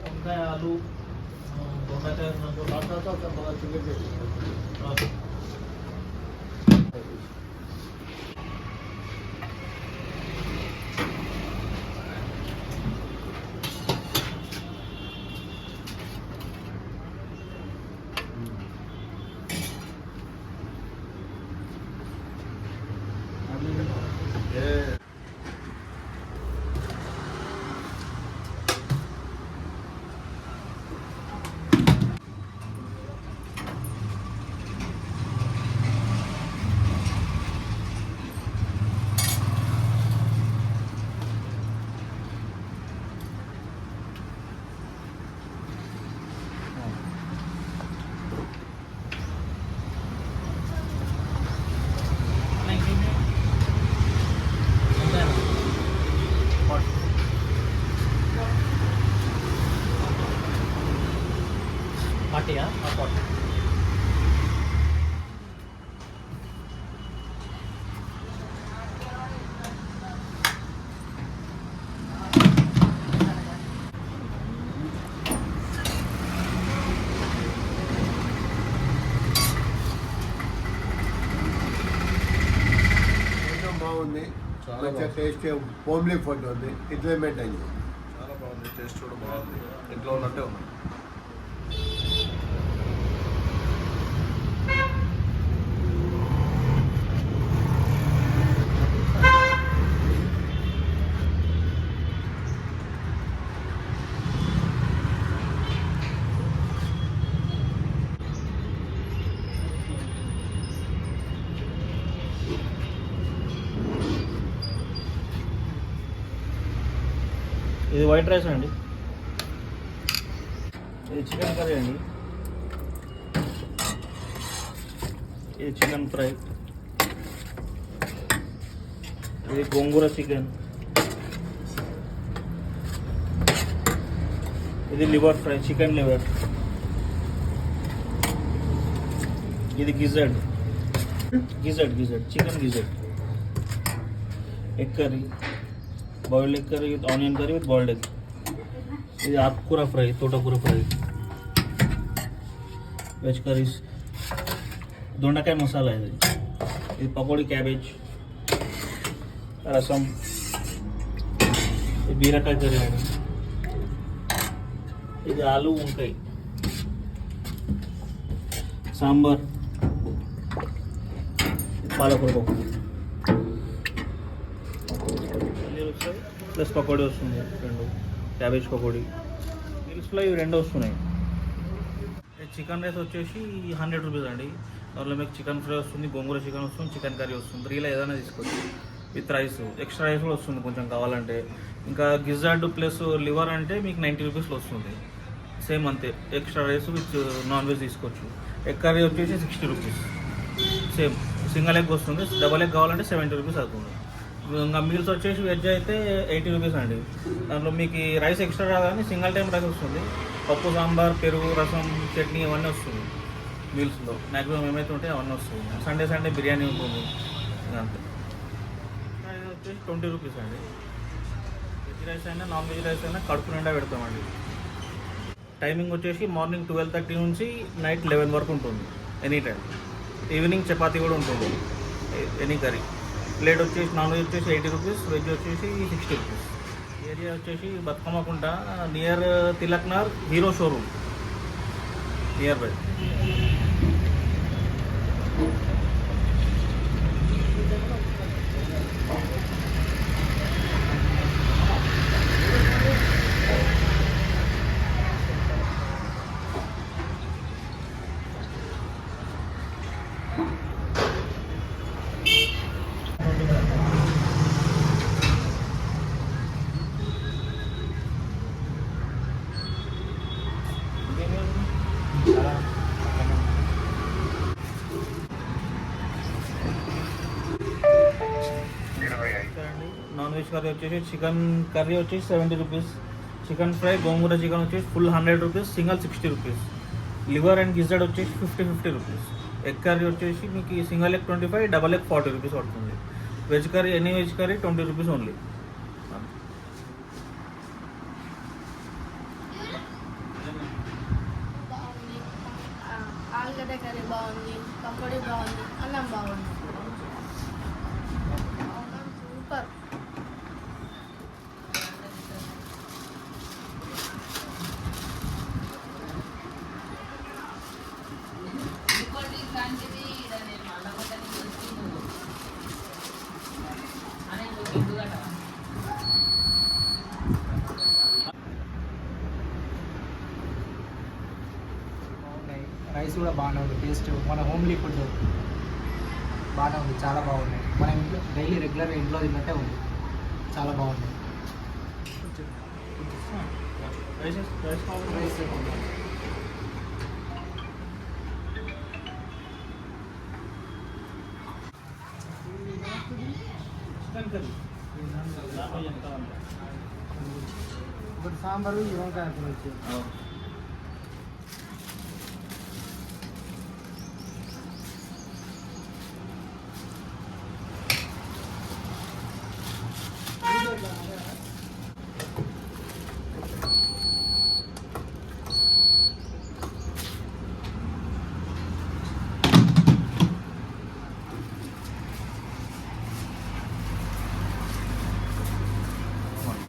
వంకాయ ఆలు దొండకాయ పార్టీయా పార్టీ బాగుంది, మంచిగా టేస్ట్ హోమ్లీ ఫుడ్ ఉంది, ఇట్లా మెయింటైన్ చేయండి. చాలా బాగుంది, టేస్ట్ కూడా బాగుంది, ఇంట్లో ఉన్నట్టే ఉంది. ఇది వైట్ రైస్ అండి, ఇది చికెన్ కర్రీ అండి, ఇది చికెన్ ఫ్రై, ఇది గోంగూర చికెన్, ఇది లివర్ ఫ్రై, చికెన్ లివర్, ఇది gizzard chicken gizzard, egg curry, boiled egg curry with onion curry with boiled egg, ఇది ఆకుకూర ఫ్రై, తోటకూర ఫ్రై, వెజ్ కర్రీస్, దొండకాయ మసాలా, ఇది పకోడీ క్యాబేజ్, రసం, ఇది బీరకాయ కర్రీ అండి, ఇది ఆలు వంకాయ, సాంబార్, పాలకూర పప్పు ప్లస్ పకోడీ వస్తుంది, రెండు క్యాబేజ్ పకోడీ, మీల్స్లో ఇవి రెండు వస్తున్నాయి. చికెన్ రైస్ వచ్చేసి 100 రూపీస్ అండి. దాంట్లో మీకు చికెన్ ఫ్రై వస్తుంది, గోంగూర చికెన్ వస్తుంది, చికెన్ కర్రీ వస్తుంది, 3లో ఏదైనా తీసుకోవచ్చు విత్ రైస్, ఎక్స్ట్రా రైస్ కూడా వస్తుంది కొంచెం కావాలంటే. ఇంకా గిజార్డ్ ప్లస్ లివర్ అంటే మీకు 90 రూపీస్లో వస్తుంది, సేమ్ అంతే. Extra rice with non veg తీసుకోవచ్చు. ఎగ్ కర్రీ వచ్చేసి 60 రూపీస్, సేమ్ సింగిల్ ఎగ్ వస్తుంది. డబల్ ఎగ్ కావాలంటే 70 రూపీస్ అవుతుంది. ఇంకా మీల్స్ వచ్చేసి వెజ్ అయితే 80 రూపీస్ అండి. దాంట్లో మీకు రైస్ ఎక్స్ట్రా రాగానే సింగిల్ టైం రైస్ వస్తుంది, పప్పు, సాంబార్, పెరుగు, రసం, చట్నీ ఇవన్నీ వస్తుంది మీల్స్లో. మ్యాక్సిమం ఏమైతే ఉంటాయో అవన్నీ వస్తుంది. సండే బిర్యానీ ఉంటుంది అంతే. రైస్ వచ్చేసి 20 రూపీస్ అండి. వెజ్ రైస్ అయినా నాన్ వెజ్ రైస్ అయినా కడుపు నిండా పెడతామండి. టైమింగ్ వచ్చేసి మార్నింగ్ 12:30 నుంచి నైట్ 11 వరకు ఉంటుంది ఎనీ టైం. ఈవినింగ్ చపాతీ కూడా ఉంటుంది, ఎనీ కర్రీ. ప్లేట్ వచ్చేసి నాన్ వెజ్ వచ్చేసి 80 రూపీస్, వెజ్ వచ్చేసి 60 రూపీస్. ఏరియా వచ్చేసి Bathukammakunta, near Tilaknagar hero showroom nearby. Non veg curry వచ్చేసి చికెన్ కర్రీ వచ్చేసి 70 rupees, chicken fry gongura chicken వచ్చేసి full 100 rupees, single 60 rupees. Liver and gizzard వచ్చేసి 50 రూపీస్. ఎగ్ కర్రీ వచ్చేసి మీకు single egg 25, double egg 40 rupees పడుతుంది. Veg curry any veg curry 20 rupees only. ఆలుగడ్డ curry బాగుంది, పకోడీ బాగుంది, అన్నం బాగుంది. సూపర్. బాగున్నాయి. రైస్ కూడా బాగానే ఉంది. టేస్ట్ మన హోమ్లీ ఫుడ్ బాగానే ఉంది. చాలా బాగున్నాయి. మన ఇంట్లో డైలీ రెగ్యులర్గా ఇంట్లో తిన్నట్టే ఉంది. చాలా బాగుంది. రైస్ చికెన్ కర్రీ ఒకటి సాంబారు ఈ వంకాయ కూర వచ్చి అవును.